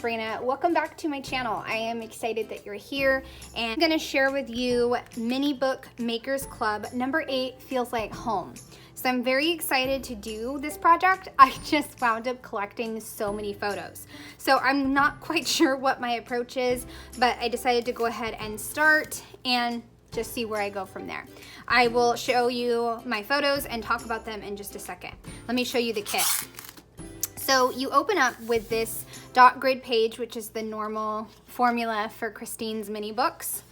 Sabrina. Welcome back to my channel. I am excited that you're here, and I'm gonna share with you Mini Book Makers Club number 8, Feels Like Home. So I'm very excited to do this project. I just wound up collecting so many photos. So I'm not quite sure what my approach is, but I decided to go ahead and start and just see where I go from there. I will show you my photos and talk about them in just a second. Let me show you the kit. So you open up with this dot grid page, which is the normal formula for Christine's mini books.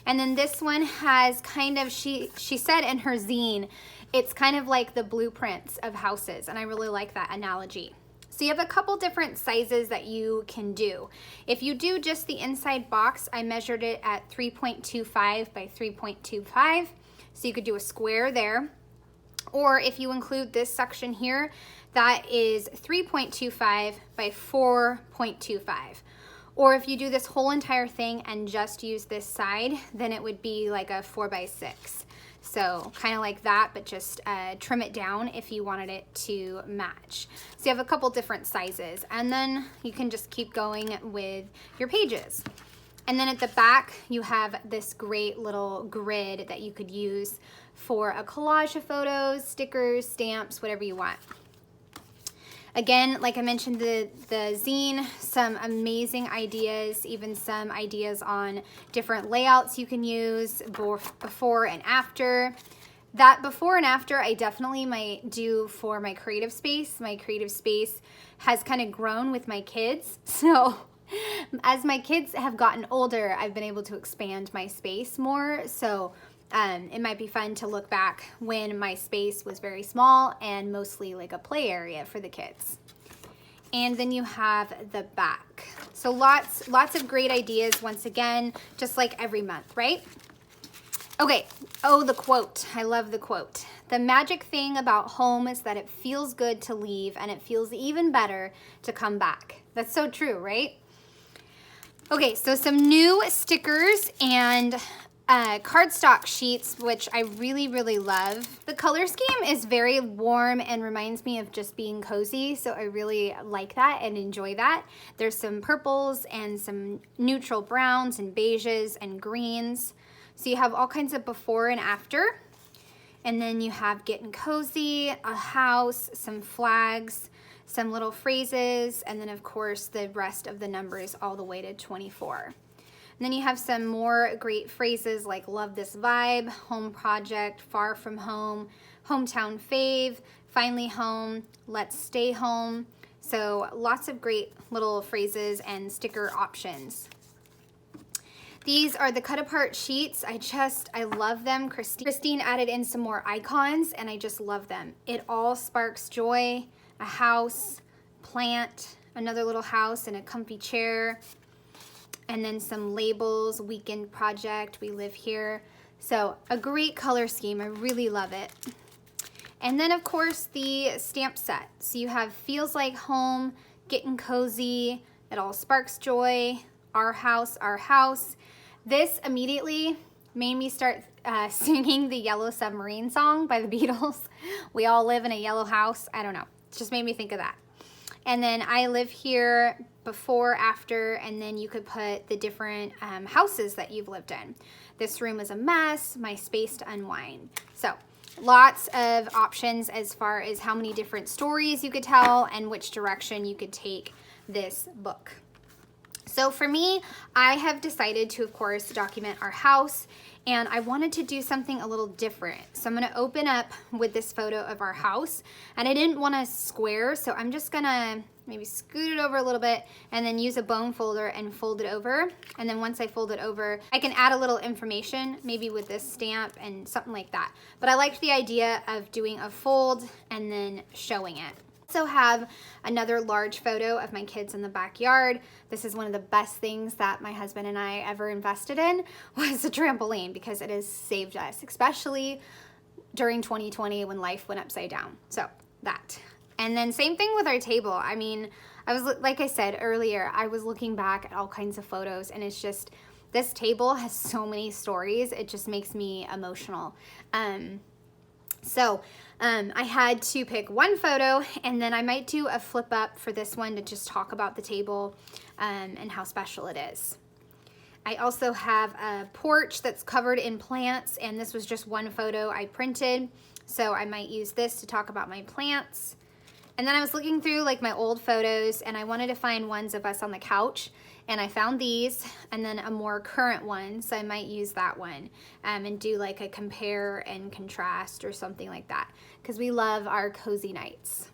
And then this one has kind of, she said in her zine, it's kind of like the blueprints of houses, and I really like that analogy. So you have a couple different sizes that you can do. If you do just the inside box, I measured it at 3.25 by 3.25, so you could do a square there. Or if you include this section here, that is 3.25 by 4.25. Or if you do this whole entire thing and just use this side, then it would be like a 4 by 6. So kind of like that, but just trim it down if you wanted it to match. So you have a couple different sizes, and then you can just keep going with your pages. And then at the back, you have this great little grid that you could use for a collage of photos, stickers, stamps, whatever you want. Again, like I mentioned, the zine, some amazing ideas, even some ideas on different layouts you can use before and after. That before and after I definitely might do for my creative space. My creative space has kind of grown with my kids. So as my kids have gotten older, I've been able to expand my space more. So it might be fun to look back when my space was very small and mostly like a play area for the kids. And then you have the back. So lots of great ideas once again, just like every month, right? Okay, oh, the quote. I love the quote. The magic thing about home is that it feels good to leave, and it feels even better to come back. That's so true, right? Okay, so some new stickers and cardstock sheets, which I really love. The color scheme is very warm and reminds me of just being cozy, so I really like that and enjoy that. There's some purples and some neutral browns and beiges and greens. So you have all kinds of before and after. And then you have getting cozy, a house, some flags, some little phrases, and then of course the rest of the numbers all the way to 24. And then you have some more great phrases like love this vibe, home project, far from home, hometown fave, finally home, let's stay home. So lots of great little phrases and sticker options. These are the cut apart sheets. I love them. Christine added in some more icons, and I just love them. It all sparks joy, a house, plant, another little house, and a comfy chair. And then some labels, weekend project, we live here. So a great color scheme, I really love it. And then of course the stamp set. So you have feels like home, getting cozy, it all sparks joy, our house, our house. This immediately made me start singing the Yellow Submarine song by the Beatles. We all live in a yellow house. I don't know, it just made me think of that. And then I live here, before, after, and then you could put the different houses that you've lived in. This room is a mess, my space to unwind. So lots of options as far as how many different stories you could tell and which direction you could take this book. So for me, I have decided to, of course, document our house, and I wanted to do something a little different. So I'm gonna open up with this photo of our house, and I didn't want a square, so I'm just gonna maybe scoot it over a little bit and then use a bone folder and fold it over. And then once I fold it over, I can add a little information, maybe with this stamp and something like that. But I liked the idea of doing a fold and then showing it. Also have another large photo of my kids in the backyard. This is one of the best things that my husband and I ever invested in, was a trampoline, because it has saved us, especially during 2020 when life went upside down. So that. And then same thing with our table. I mean, like I said earlier, I was looking back at all kinds of photos, and it's just, this table has so many stories. It just makes me emotional. So I had to pick one photo, and then I might do a flip up for this one to just talk about the table and how special it is. I also have a porch that's covered in plants, and this was just one photo I printed, so I might use this to talk about my plants. And then I was looking through like my old photos, and I wanted to find ones of us on the couch, and I found these, and then a more current one, so I might use that one and do like a compare and contrast or something like that, because we love our cozy nights.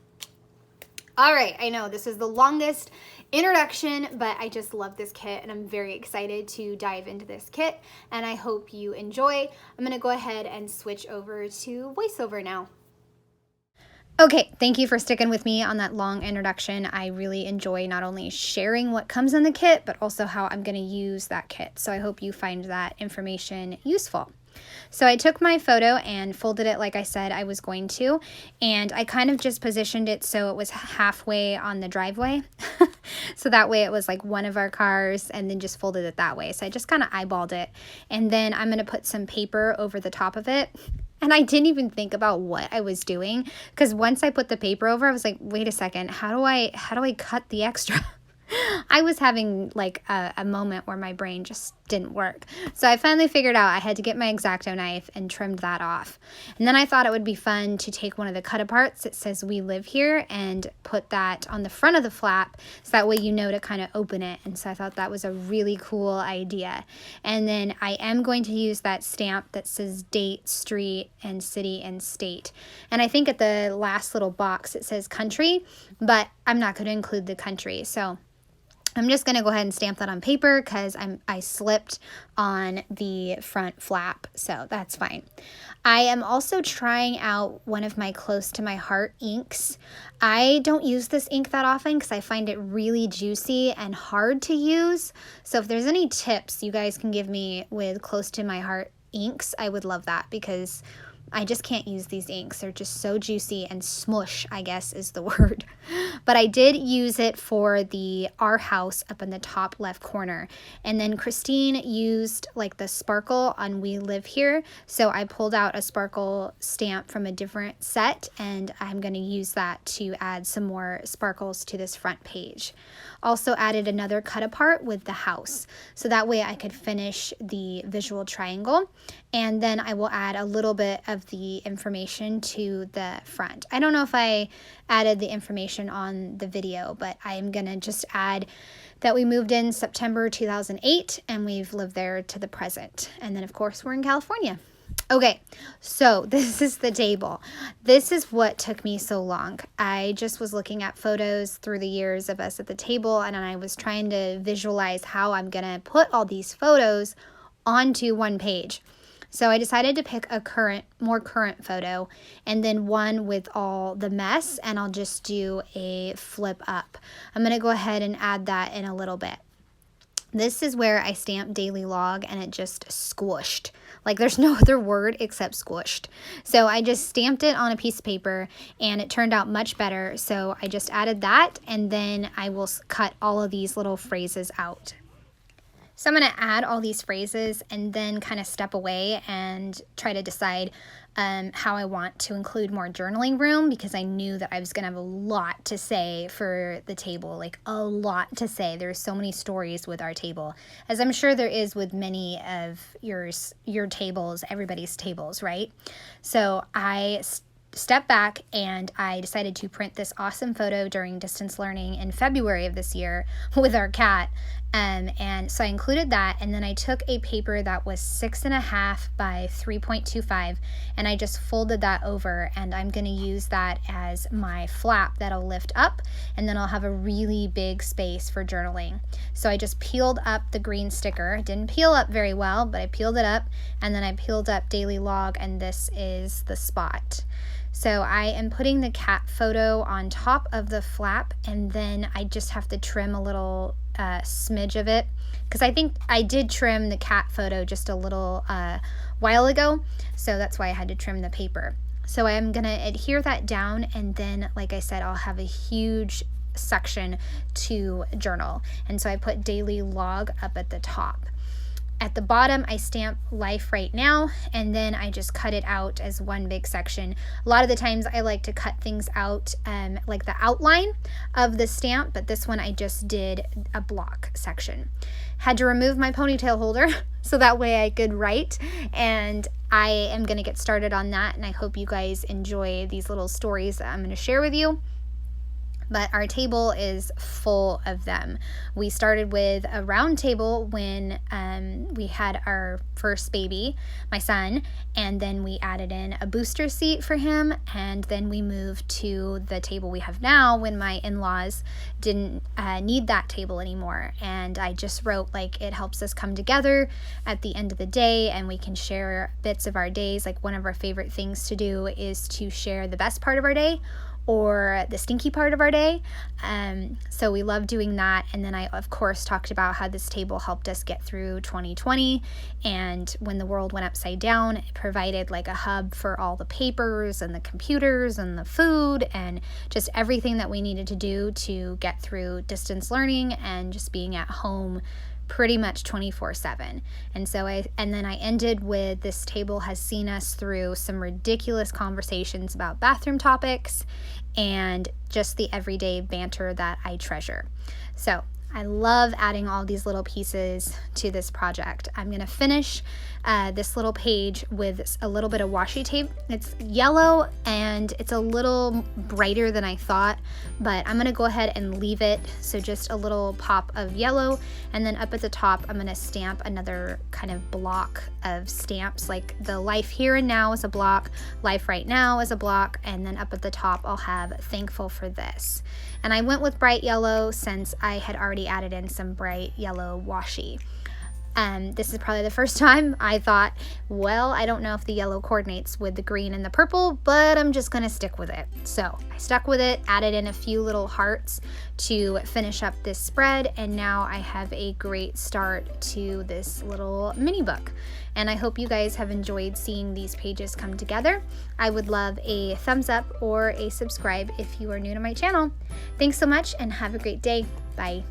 All right, I know this is the longest introduction, but I just love this kit, and I'm very excited to dive into this kit, and I hope you enjoy. I'm gonna go ahead and switch over to voiceover now. Okay, thank you for sticking with me on that long introduction. I really enjoy not only sharing what comes in the kit, but also how I'm going to use that kit. So I hope you find that information useful. So I took my photo and folded it like I said I was going to, and I kind of just positioned it so it was halfway on the driveway. So that way it was like one of our cars, and then just folded it that way. So I just kind of eyeballed it, and then I'm going to put some paper over the top of it. And I didn't even think about what I was doing, because once I put the paper over, I was like, wait a second, how do I cut the extra? I was having like a moment where my brain just didn't work. So I finally figured out I had to get my X-Acto knife and trimmed that off. And then I thought it would be fun to take one of the cut aparts that says "We Live Here" and put that on the front of the flap, so that way you know to kind of open it. And so I thought that was a really cool idea. And then I am going to use that stamp that says date, street, and city and state. And I think at the last little box it says country, but I'm not going to include the country. So I'm just going to go ahead and stamp that on paper, because I slipped on the front flap, so that's fine. I am also trying out one of my Close to My Heart inks. I don't use this ink that often because I find it really juicy and hard to use. So if there's any tips you guys can give me with Close to My Heart inks, I would love that, because I just can't use these inks. They're just so juicy and smush, I guess is the word. But I did use it for the Our House up in the top left corner. And then Christine used like the sparkle on We Live Here. So I pulled out a sparkle stamp from a different set, and I'm going to use that to add some more sparkles to this front page. Also added another cut apart with the house, so that way I could finish the visual triangle, and then I will add a little bit of the information to the front. I don't know if I added the information on the video, but I'm gonna just add that we moved in September 2008 and we've lived there to the present, and then of course we're in California. Okay, so this is the table. This is what took me so long. I just was looking at photos through the years of us at the table, and I was trying to visualize how I'm gonna put all these photos onto one page. So I decided to pick a more current photo, and then one with all the mess, and I'll just do a flip up. I'm gonna go ahead and add that in a little bit. This is where I stamped daily log, and it just squished. Like there's no other word except squished. So I just stamped it on a piece of paper, and it turned out much better. So I just added that, and then I will cut all of these little phrases out. So I'm going to add all these phrases and then kind of step away and try to decide how I want to include more journaling room, because I knew that I was going to have a lot to say for the table, like a lot to say. There's so many stories with our table, as I'm sure there is with many of your tables, everybody's tables, right? So I stepped back and I decided to print this awesome photo during distance learning in February of this year with our cat. And so I included that, and then I took a paper that was 6.5 by 3.25, and I just folded that over, and I'm going to use that as my flap that'll lift up, and then I'll have a really big space for journaling. So I just peeled up the green sticker. It didn't peel up very well, but I peeled it up, and then I peeled up daily log, and this is the spot. So I am putting the cat photo on top of the flap, and then I just have to trim a little smidge of it, because I think I did trim the cat photo just a little while ago, so that's why I had to trim the paper. So I'm gonna adhere that down, and then like I said, I'll have a huge section to journal, and so I put daily log up at the top. At the bottom, I stamp life right now, and then I just cut it out as one big section. A lot of the times I like to cut things out like the outline of the stamp, but this one I just did a block section. Had to remove my ponytail holder so that way I could write, and I am going to get started on that, and I hope you guys enjoy these little stories that I'm going to share with you. But our table is full of them. We started with a round table when we had our first baby, my son, and then we added in a booster seat for him, and then we moved to the table we have now when my in-laws didn't need that table anymore. And I just wrote, like, it helps us come together at the end of the day, and we can share bits of our days. Like, one of our favorite things to do is to share the best part of our day or the stinky part of our day. So we love doing that. And then I, of course, talked about how this table helped us get through 2020. And when the world went upside down, it provided like a hub for all the papers and the computers and the food and just everything that we needed to do to get through distance learning and just being at home pretty much 24/7. And then I ended with, this table has seen us through some ridiculous conversations about bathroom topics and just the everyday banter that I treasure. So I love adding all these little pieces to this project. I'm going to finish this little page with a little bit of washi tape. It's yellow and it's a little brighter than I thought, but I'm going to go ahead and leave it. So just a little pop of yellow, and then up at the top I'm going to stamp another kind of block of stamps, like the life here and now is a block, life right now is a block, and then up at the top I'll have thankful for this. And I went with bright yellow since I had already added in some bright yellow washi. This is probably the first time I thought, well, I don't know if the yellow coordinates with the green and the purple, but I'm just gonna stick with it. So I stuck with it, added in a few little hearts to finish up this spread, and now I have a great start to this little mini book. And I hope you guys have enjoyed seeing these pages come together. I would love a thumbs up or a subscribe if you are new to my channel. Thanks so much and have a great day. Bye.